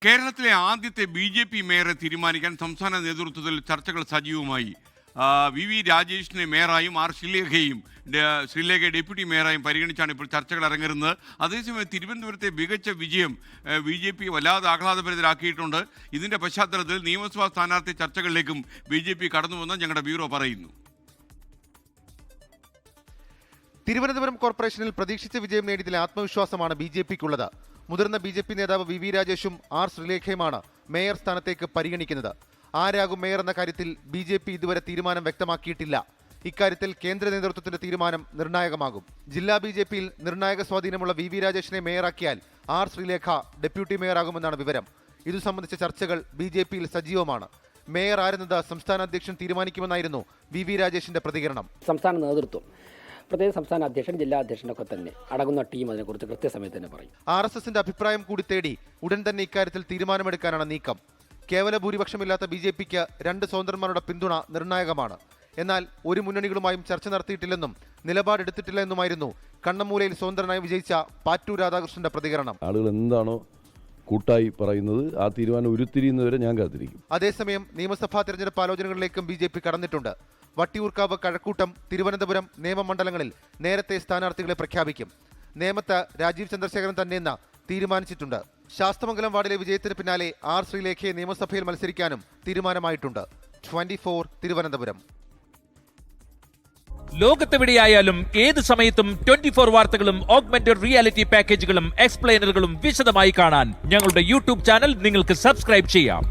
കേരളത്തിലെ ആദ്യത്തെ BJP മേയറെ തീരുമാനിക്കാൻ സംസ്ഥാന നേതൃത്വത്തിൽ ചർച്ചകൾ സജീവമായി. വി രാജേഷിനെ മേയറായും ശ്രീലേഖയെ ഡെപ്യൂട്ടി മേയറായും പരിഗണിച്ചാണ് ഇപ്പോൾ ചർച്ചകൾ അരങ്ങേറുന്നത്. അതേസമയം തിരുവനന്തപുരത്തെ മികച്ച വിജയം BJP വല്ലാതെ ആഹ്ലാദഭരിതരാക്കിയിട്ടുണ്ട്. ഇതിൻ്റെ പശ്ചാത്തലത്തിൽ നിയമസഭാ സ്ഥാനാർത്ഥി ചർച്ചകളിലേക്കും BJP കടന്നുവെന്ന് ഞങ്ങളുടെ ബ്യൂറോ പറയുന്നു. തിരുവനന്തപുരം കോർപ്പറേഷനിൽ പ്രതീക്ഷിച്ച വിജയം നേടിയതിലെ ആത്മവിശ്വാസമാണ് BJPക്കുള്ളത്. മുതിർന്ന BJP നേതാവ് വി രാജേഷും ശ്രീലേഖയുമാണ് മേയർ സ്ഥാനത്തേക്ക് പരിഗണിക്കുന്നത്. ആരാകും മേയർ എന്ന കാര്യത്തിൽ BJP ഇതുവരെ തീരുമാനം വ്യക്തമാക്കിയിട്ടില്ല. ഇക്കാര്യത്തിൽ കേന്ദ്ര നേതൃത്വത്തിന്റെ തീരുമാനം നിർണായകമാകും. ജില്ലാ BJPയിൽ നിർണായക സ്വാധീനമുള്ള വി രാജേഷിനെ മേയറാക്കിയാൽ ശ്രീലേഖ ഡെപ്യൂട്ടി മേയറാകുമെന്നാണ് വിവരം. ഇതു സംബന്ധിച്ച ചർച്ചകൾ BJPയിൽ സജീവമാണ്. മേയർ ആരെന്നത് സംസ്ഥാന അധ്യക്ഷൻ തീരുമാനിക്കുമെന്നായിരുന്നു വി രാജേഷിന്റെ പ്രതികരണം. സംസ്ഥാന നേതൃത്വം, പ്രത്യേക സംസ്ഥാന അധ്യക്ഷൻ, ജില്ലാ അധ്യക്ഷനൊക്കെ തന്നെ അടങ്ങുന്ന ടീം അതിനെക്കുറിച്ച് കൃത്യസമയത്ത് തന്നെ പറയും. RSSന്റെ അഭിപ്രായം കൂടി തേടി ഉടൻ തന്നെ ഇക്കാര്യത്തിൽ തീരുമാനമെടുക്കാനാണ് നീക്കം. കേവല ഭൂരിപക്ഷമില്ലാത്ത BJPക്ക് 2 സ്വതന്ത്രന്മാരുടെ പിന്തുണ നിർണായകമാണ്. എന്നാൽ ഒരു മുന്നണികളുമായും ചർച്ച നടത്തിയിട്ടില്ലെന്നും നിലപാടെടുത്തിട്ടില്ല എന്നുമായിരുന്നു കണ്ണമ്മൂലയിൽ സ്വതന്ത്രനായി വിജയിച്ച പാറ്റൂർ രാധാകൃഷ്ണന്റെ പ്രതികരണം. ആളുകൾ എന്താണോ കൂട്ടായി പറയുന്നത് ആ തീരുമാനം ഉരുത്തിരിയുന്നവരെ ഞാൻ കാത്തിരിക്കും. അതേസമയം നിയമസഭാ തെരഞ്ഞെടുപ്പ് ആലോചനകളിലേക്കും BJP കടന്നിട്ടുണ്ട്. വട്ടിയൂർക്കാവ്, കഴക്കൂട്ടം, തിരുവനന്തപുരം നിയമമണ്ഡലങ്ങളിൽ നേരത്തെ സ്ഥാനാർത്ഥികളെ പ്രഖ്യാപിക്കും. നേമത്ത് രാജീവ് ചന്ദ്രശേഖരൻ തന്നെയെന്ന് തീരുമാനിച്ചിട്ടുണ്ട്. ശാസ്തമംഗലം വാർഡിലെ വിജയത്തിന് പിന്നാലെ ശ്രീലേഖയെ നിയമസഭയിൽ മത്സരിക്കാനും തീരുമാനമായിട്ടുണ്ട്. 24 തിരുവനന്തപുരം. ലോകത്തെവിടെയായാലും ഏത് സമയത്തും 24 വാർത്തകളും ഓഗ്മെന്റഡ് റിയാലിറ്റി പാക്കേജുകളും എക്സ്പ്ലെയിനറുകളും വിശദമായി കാണാൻ ഞങ്ങളുടെ YouTube ചാനൽ നിങ്ങൾക്ക് സബ്സ്ക്രൈബ് ചെയ്യാം.